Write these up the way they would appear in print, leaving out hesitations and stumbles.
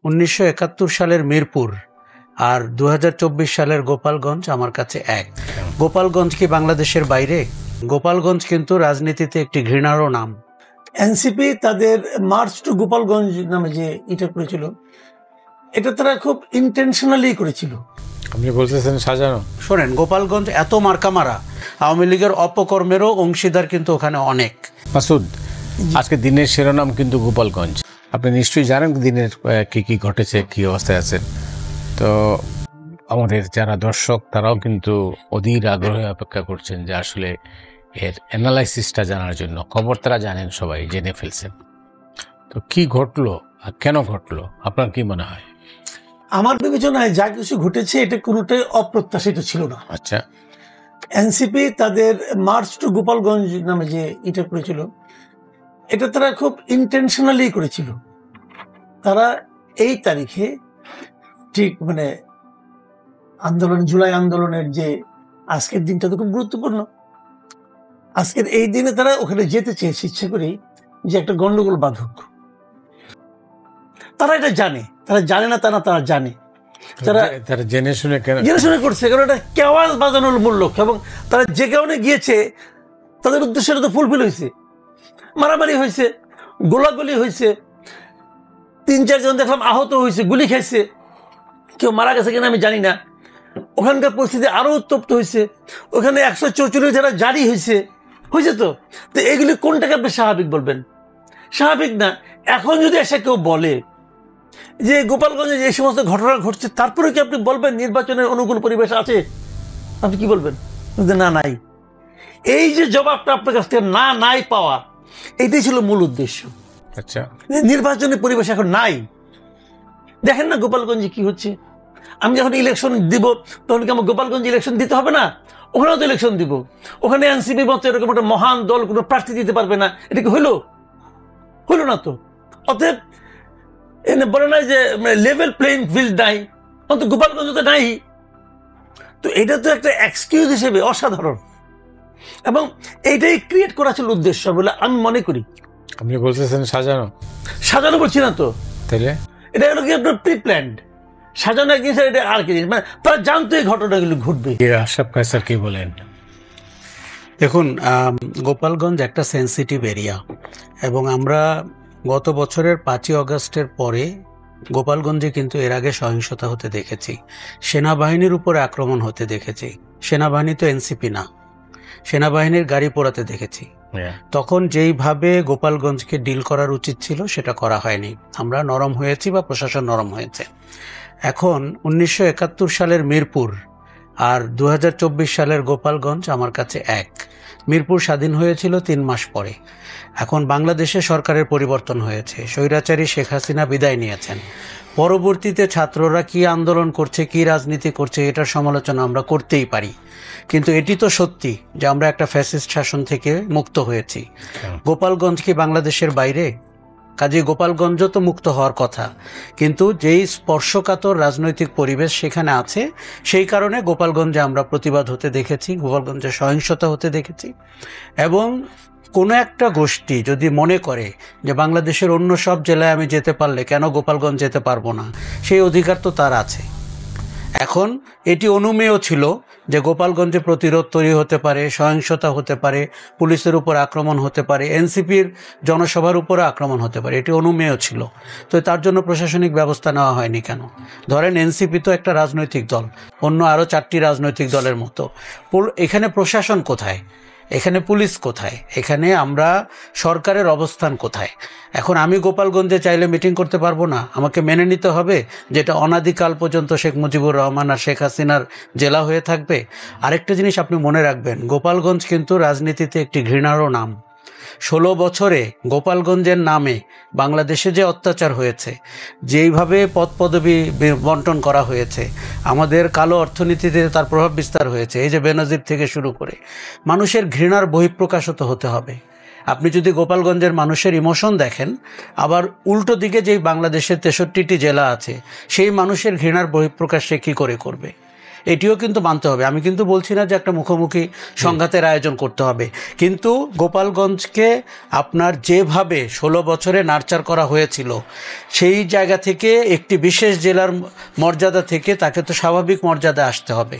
1971 সালের মিরপুর আর 2024 সালের গোপালগঞ্জ আমার কাছে এক। গোপালগঞ্জ কি বাংলাদেশের বাইরে? গোপালগঞ্জ কিন্তু রাজনীতিতে একটি ঘৃণারও নাম। এনসিপি তাদের মার্চ টু গোপালগঞ্জ নামে যে এটা করেছিল, এটা তারা খুব ইন্টেনশনালি করেছিল। আপনি বলতেছেন সাজানো? শোনেন, গোপালগঞ্জ এত মার্কা মারা, আওয়ামী লীগের অপকর্মেরও অংশীদার কিন্তু ওখানে অনেক। মাসুদ, আজকে দিনের শিরোনাম কিন্তু গোপালগঞ্জ। আপনি নিশ্চয়ই জানেন দিনের কি ঘটেছে, কি অবস্থায় আছেন। তো আমাদের যারা দর্শক তারাও কিন্তু অধীর আগ্রহে অপেক্ষা করছেন যে আসলে এর অ্যানালাইসিসটা জানার জন্য। খবর তারা জানেন, সবাই জেনে ফেলছেন। তো কি ঘটলো আর কেন ঘটলো আপনার কি মনে হয়? আমার বিবেচনায় যা কিছু ঘটেছে এটা কোনোটাই অপ্রত্যাশিত ছিল না। আচ্ছা, এনসিপি তাদের মার্চ টু গোপালগঞ্জ নামে যে এটা করেছিল, এটা তারা খুব ইন্টেনশনালি করেছিল। তারা এই তারিখে ঠিক জুলাই আন্দোলনের যে আজকের দিনটা তো খুব গুরুত্বপূর্ণ। আজকের এই দিনে তারা ওখানে যেতে চেয়েছে ইচ্ছে করেই, যে একটা গন্ডগোল বাঁধুক। তারা এটা জানে, তারা জানে না তা না, তারা জানে। তারা জেনে শুনে করছে, কারণ এটা কেওয়াজ বাজানোর মূল লক্ষ্য। এবং তারা যে কারণে গিয়েছে তাদের উদ্দেশ্যটা তো ফুলফিল হয়েছে। মারামারি হয়েছে, গোলাগুলি হয়েছে, 3-4 জন দেখলাম আহত হয়েছে, গুলি খাইছে, কেউ মারা গেছে কিনা আমি জানি না। ওখানকার পরিস্থিতি আরো উত্তপ্ত হয়েছে। ওখানে 144 ধারা জারি হয়েছে তো এগুলি কোনটাকে আপনি স্বাভাবিক বলবেন? স্বাভাবিক না। এখন যদি এসে কেউ বলে যে গোপালগঞ্জে যে সমস্ত ঘটনা ঘটছে, তারপরে কি আপনি বলবেন নির্বাচনের অনুকূল পরিবেশ আছে? আপনি কি বলবেন? না, নাই। এই যে জবাবটা আপনার কাছ থেকে নাই পাওয়া, এটাই ছিল মূল উদ্দেশ্য। আচ্ছা, নির্বাচনের পরিবেশ এখন নাই। দেখেন না গোপালগঞ্জে কি হচ্ছে। আমি যখন ইলেকশন দিব তখন কি আমার গোপালগঞ্জে ইলেকশন দিতে হবে না? ওখানেও তো ইলেকশন দিব। ওখানে এনসিপি মতো এরকম একটা মহান দল কোনো প্রার্থী দিতে পারবে না, এটা কি হইলো না তো। অতএব বলে না যে লেভেল প্লেইং ফিল্ড নাই, অন্তত গোপালগঞ্জ তো নাই। তো এটা তো একটা এক্সকিউজ হিসেবে অসাধারণ, এবং এইটাই ক্রিয়েট করা ছিল উদ্দেশ্য বলে আমি মনে করি। আপনি বলতেছেন সাজানো বলছি না তো, তাইলে এটা হলো কি আপনার প্রি প্ল্যান্ড। সাজানো এক জিনিস, এটা আর কি জিনিস, তারা জানতো এই ঘটনাগুলো ঘটবে। আশরাফ কায়সার কি বলেন? দেখুন, গোপালগঞ্জ একটা সেন্সিটিভ এরিয়া, এবং আমরা গত বছরের 5ই অগস্টের পরে গোপালগঞ্জে কিন্তু এর আগে সহিংসতা হতে দেখেছি, সেনাবাহিনীর উপরে আক্রমণ হতে দেখেছি। সেনাবাহিনী তো এনসিপি না, সেনাবাহিনীর গাড়ি পোড়াতে দেখেছি। তখন যেইভাবে গোপালগঞ্জকে ডিল করার উচিত ছিল সেটা করা হয়নি। আমরা নরম হয়েছি বা প্রশাসন নরম হয়েছে। এখন 1971 সালের মিরপুর আর 2024 সালের গোপালগঞ্জ আমার কাছে এক। মিরপুর স্বাধীন হয়েছিল 3 মাস পরে। এখন বাংলাদেশে সরকারের পরিবর্তন হয়েছে, স্বৈরাচারী শেখ হাসিনা বিদায় নিয়েছেন। পরবর্তীতে ছাত্ররা কি আন্দোলন করছে, কি রাজনীতি করছে, এটার সমালোচনা আমরা করতেই পারি, কিন্তু এটি তো সত্যি যে আমরা একটা ফ্যাসিস্ট শাসন থেকে মুক্ত হয়েছি। গোপালগঞ্জ কি বাংলাদেশের বাইরে? কাজে গোপালগঞ্জ তো মুক্ত হওয়ার কথা, কিন্তু যেই স্পর্শকাতর রাজনৈতিক পরিবেশ সেখানে আছে, সেই কারণে গোপালগঞ্জে আমরা প্রতিবাদ হতে দেখেছি, গোপালগঞ্জে সহিংসতা হতে দেখেছি। এবং কোনো একটা গোষ্ঠী যদি মনে করে যে বাংলাদেশের অন্য সব জেলায় আমি যেতে পারলে কেন গোপালগঞ্জ যেতে পারবো না, সেই অধিকার তো তার আছে। এখন এটি অনুমেয় ছিল যে গোপালগঞ্জে প্রতিরোধ তৈরি হতে পারে, সহিংসতা হতে পারে, পুলিশের উপর আক্রমণ হতে পারে, এনসিপির জনসভার উপরে আক্রমণ হতে পারে, এটি অনুমেয় ছিল। তো তার জন্য প্রশাসনিক ব্যবস্থা নেওয়া হয়নি কেন? ধরেন এনসিপি তো একটা রাজনৈতিক দল, অন্য আরও 4টি রাজনৈতিক দলের মতো। এখানে প্রশাসন কোথায়? এখানে পুলিশ কোথায়? এখানে আমরা সরকারের অবস্থান কোথায়? এখন আমি গোপালগঞ্জে চাইলে মিটিং করতে পারবো না, আমাকে মেনে নিতে হবে যেটা অনাদিকাল পর্যন্ত শেখ মুজিবুর রহমান আর শেখ হাসিনার জেলা হয়ে থাকবে। আরেকটা জিনিস আপনি মনে রাখবেন, গোপালগঞ্জ কিন্তু রাজনীতিতে একটি ঘৃণারও নাম। 16 বছরে গোপালগঞ্জের নামে বাংলাদেশে যে অত্যাচার হয়েছে, যেইভাবে পদপদবি বন্টন করা হয়েছে, আমাদের কালো অর্থনীতিতে তার প্রভাব বিস্তার হয়েছে, এই যে বেনজির থেকে শুরু করে, মানুষের ঘৃণার বহিঃপ্রকাশিত হতে হবে। আপনি যদি গোপালগঞ্জের মানুষের ইমোশন দেখেন, আবার উল্টো দিকে যেই বাংলাদেশের 63টি জেলা আছে সেই মানুষের ঘৃণার বহিঃপ্রকাশ সে কী করে করবে? এটিও কিন্তু মানতে হবে। আমি কিন্তু বলছি না যে একটা মুখোমুখি সংঘাতের আয়োজন করতে হবে, কিন্তু গোপালগঞ্জকে আপনার যেভাবে 16 বছরে নার্চার করা হয়েছিল, সেই জায়গা থেকে একটি বিশেষ জেলার মর্যাদা থেকে তাকে তো স্বাভাবিক মর্যাদা আসতে হবে।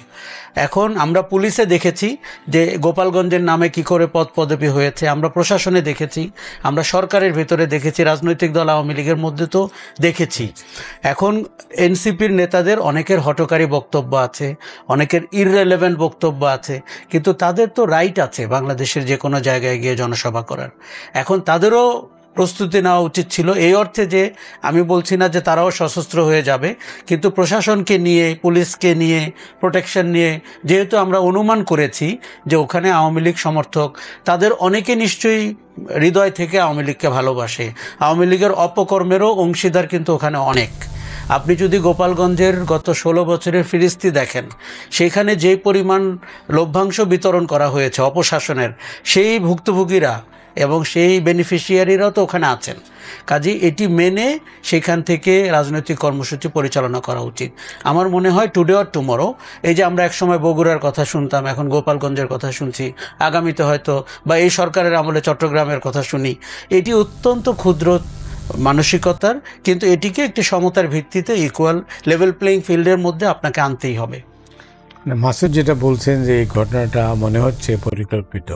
এখন আমরা পুলিশে দেখেছি যে গোপালগঞ্জের নামে কি করে পদ পদবি হয়েছে, আমরা প্রশাসনে দেখেছি, আমরা সরকারের ভেতরে দেখেছি, রাজনৈতিক দল আওয়ামী লীগের মধ্যে তো দেখেছি। এখন এনসিপির নেতাদের অনেকের হঠকারী বক্তব্য আছে, অনেকের ইররেলেভেন্ট বক্তব্য আছে, কিন্তু তাদের তো রাইট আছে বাংলাদেশের যে কোনো জায়গায় গিয়ে জনসভা করার। এখন তাদেরও প্রস্তুতি নেওয়া উচিত ছিল, এই অর্থে যে আমি বলছি না যে তারাও সশস্ত্র হয়ে যাবে, কিন্তু প্রশাসনকে নিয়ে, পুলিশকে নিয়ে, প্রোটেকশন নিয়ে, যেহেতু আমরা অনুমান করেছি যে ওখানে আওয়ামী লীগ সমর্থক, তাদের অনেকে নিশ্চয়ই হৃদয় থেকে আওয়ামী লীগকে ভালোবাসে, আওয়ামী লীগের অপকর্মেরও অংশীদার কিন্তু ওখানে অনেক। আপনি যদি গোপালগঞ্জের গত 16 বছরের ফিরিস্তি দেখেন, সেখানে যে পরিমাণ লভ্যাংশ বিতরণ করা হয়েছে অপশাসনের, সেই ভুক্তভোগীরা এবং সেই বেনিফিশিয়ারিরাও তো ওখানে আছেন। কাজে এটি মেনে সেখান থেকে রাজনৈতিক কর্মসূচি পরিচালনা করা উচিত। আমার মনে হয় টুডে অর টুমরো, এই যে আমরা একসময় বগুড়ার কথা শুনতাম, এখন গোপালগঞ্জের কথা শুনছি, আগামীতে হয়তো বা এই সরকারের আমলে চট্টগ্রামের কথা শুনি, এটি অত্যন্ত ক্ষুদ্র মানসিকতার, কিন্তু এটিকে একটি সমতার ভিত্তিতে ইকুয়াল লেভেল প্লেইং ফিল্ডের মধ্যে আপনাকে আনতেই হবে। মাসুদ যেটা বলছেন যে এই ঘটনাটা মনে হচ্ছে পরিকল্পিত,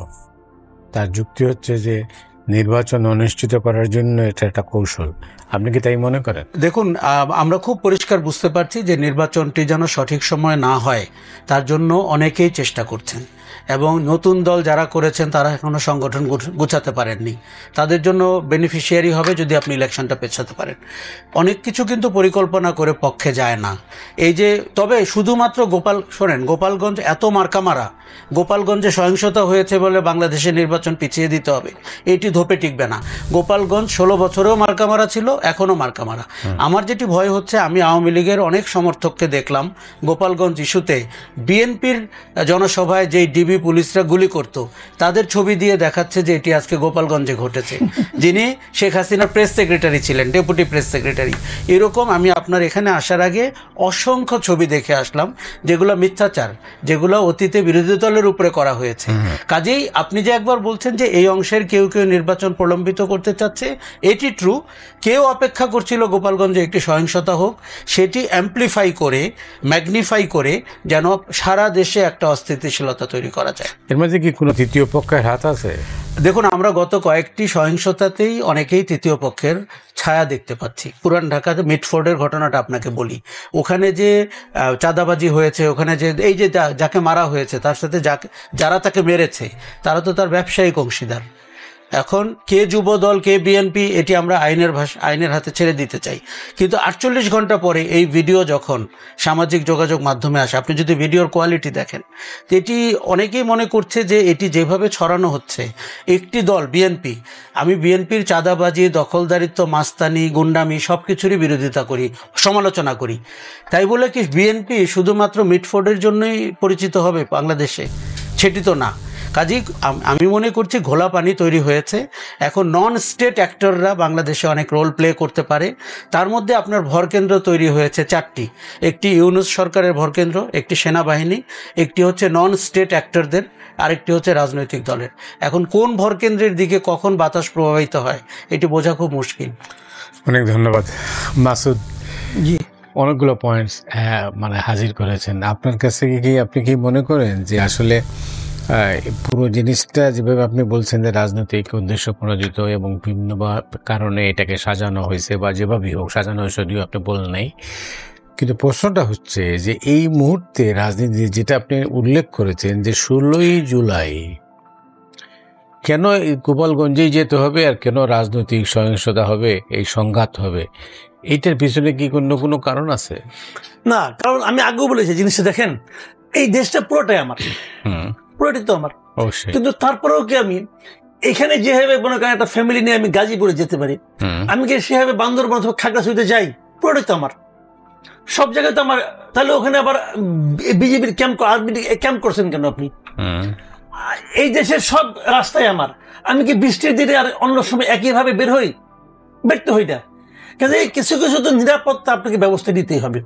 তার যুক্তি হচ্ছে যে নির্বাচন অনুষ্ঠিত করার জন্য এটা একটা কৌশল। আপনি কি তাই মনে করেন? দেখুন, আমরা খুব পরিষ্কার বুঝতে পারছি যে নির্বাচনটি যেন সঠিক সময় না হয়, তার জন্য অনেকেই চেষ্টা করছেন, এবং নতুন দল যারা করেছেন তারা এখনো সংগঠন গুছাতে পারেননি। তাদের জন্য বেনিফিশিয়ারি হবে যদি আপনি ইলেকশনটা পেছাতে পারেন। অনেক কিছু কিন্তু পরিকল্পনা করে পক্ষে যায় না। এই যে তবে শুধুমাত্র শোনেন, গোপালগঞ্জ এত মার্কামারা, গোপালগঞ্জে সহিংসতা হয়েছে বলে বাংলাদেশের নির্বাচন পিছিয়ে দিতে হবে, এটি ধোপে টিকবে না। গোপালগঞ্জ 16 বছরেও মার্কামারা ছিল, এখনও মার্কামারা। আমার যেটি ভয় হচ্ছে, আমি আওয়ামী লীগের অনেক সমর্থককে দেখলাম গোপালগঞ্জ ইস্যুতে বিএনপির জনসভায় যেই ডিবি পুলিশরা গুলি করত, তাদের ছবি দিয়ে দেখাচ্ছে যে এটি আজকে গোপালগঞ্জে ঘটেছে, যিনি শেখ হাসিনার প্রেস সেক্রেটারি ছিলেন, ডেপুটি প্রেস সেক্রেটারি। এরকম আমি আপনার এখানে আসার আগে অসংখ্য ছবি দেখে আসলাম, যেগুলো মিথ্যাচার, যেগুলো অতীতে বিরোধী দলের উপরে করা হয়েছে। কাজেই আপনি যে একবার বলছেন যে এই অংশের কেউ কেউ নির্বাচন প্রলম্বিত করতে চাচ্ছে, এটি ট্রু। কেউ অপেক্ষা করছিল গোপালগঞ্জে একটি সহিংসতা হোক, সেটি অ্যাম্প্লিফাই করে, ম্যাগনিফাই করে যেন সারা দেশে একটা অস্থিতিশীলতা তৈরি করা যায়। এর মধ্যে কি কোনো তৃতীয় পক্ষের হাত আছে? দেখুন, আমরা গত কয়েকটি সহিংসতাতেই অনেকেই তৃতীয় পক্ষের ছায়া দেখতে পাচ্ছি। পুরান ঢাকাতে মিটফোর্ডের ঘটনাটা আপনাকে বলি, ওখানে যে চাঁদাবাজি হয়েছে, ওখানে যে এই যে যাকে মারা হয়েছে, তার সাথে যারা তাকে মেরেছে, তারা তো তার ব্যবসায়িক অংশীদার। এখন কে যুব দল, কে বিএনপি, এটি আমরা আইনের হাতে ছেড়ে দিতে চাই, কিন্তু 48 ঘন্টা পরে এই ভিডিও যখন সামাজিক যোগাযোগ মাধ্যমে আসে, আপনি যদি ভিডিওর কোয়ালিটি দেখেন, এটি অনেকেই মনে করছে যে এটি যেভাবে ছড়ানো হচ্ছে, একটি দল বিএনপি, আমি বিএনপির চাঁদাবাজি, দখলদারিত্ব, মাস্তানি, গুন্ডামি সব কিছুরই বিরোধিতা করি, সমালোচনা করি, তাই বলে কি বিএনপি শুধুমাত্র মিটফোর্ডের জন্যই পরিচিত হবে বাংলাদেশে? সেটি তো না। কাজেই আমি মনে করছি ঘোলা পানি তৈরি হয়েছে। এখন নন স্টেট অ্যাক্টররা বাংলাদেশে অনেক রোল প্লে করতে পারে। তার মধ্যে আপনার ভরকেন্দ্র তৈরি হয়েছে 4টি। একটি ইউনূস সরকারের ভরকেন্দ্র, একটি সেনাবাহিনী, একটি হচ্ছে নন স্টেট অ্যাক্টরদের, আরেকটি হচ্ছে রাজনৈতিক দলের। এখন কোন ভরকেন্দ্রের দিকে কখন বাতাস প্রবাহিত হয় এটি বোঝা খুব মুশকিল। অনেক ধন্যবাদ মাসুদ। জি, অনেকগুলো পয়েন্টস মানে হাজির করেছেন। আপনার কাছে কি আপনি কি মনে করেন যে আসলে পুরো জিনিসটা যেভাবে আপনি বলছেন যে রাজনৈতিক উদ্দেশ্য প্রণোদিত এবং বিভিন্ন কারণে এটাকে সাজানো হয়েছে, বা যেভাবেই হোক সাজানো হয়েছে, যদিও আপনি বলেন নাই, কিন্তু প্রশ্নটা হচ্ছে যে এই মুহূর্তে রাজনীতি যেটা আপনি উল্লেখ করেছেন যে 16ই জুলাই কেন গোপালগঞ্জেই যেতে হবে, আর কেন রাজনৈতিক সহিংসতা হবে, এই সংঘাত হবে, এইটার পিছনে কি কোনো কারণ আছে? না, কারণ আমি আগেও বলেছি, জিনিসটা দেখেন, এই দেশটা পুরোটাই আমার, পুরোটাই তো আমার, কিন্তু তারপরেও কি আমি এখানে যেভাবে মনে করেন একটা ফ্যামিলি নিয়ে আমি গাজীপুরে যেতে পারি, আমি কি সেভাবে বান্দরবান অথবা খাগড়াছড়িতে যাই? পুরোটাই তো আমার, সব জায়গায় তো আমার। তাহলে ওখানে আবার বিজেপির ক্যাম্প করছেন কেন আপনি? এই দেশের সব রাস্তায় আমার, আমি কি বৃষ্টির দিনে আর অন্য সময় একইভাবে বের হই? বেরতে হই না। কাজে কিছু কিছু তো নিরাপত্তা আপনাকে ব্যবস্থা নিতেই হবে।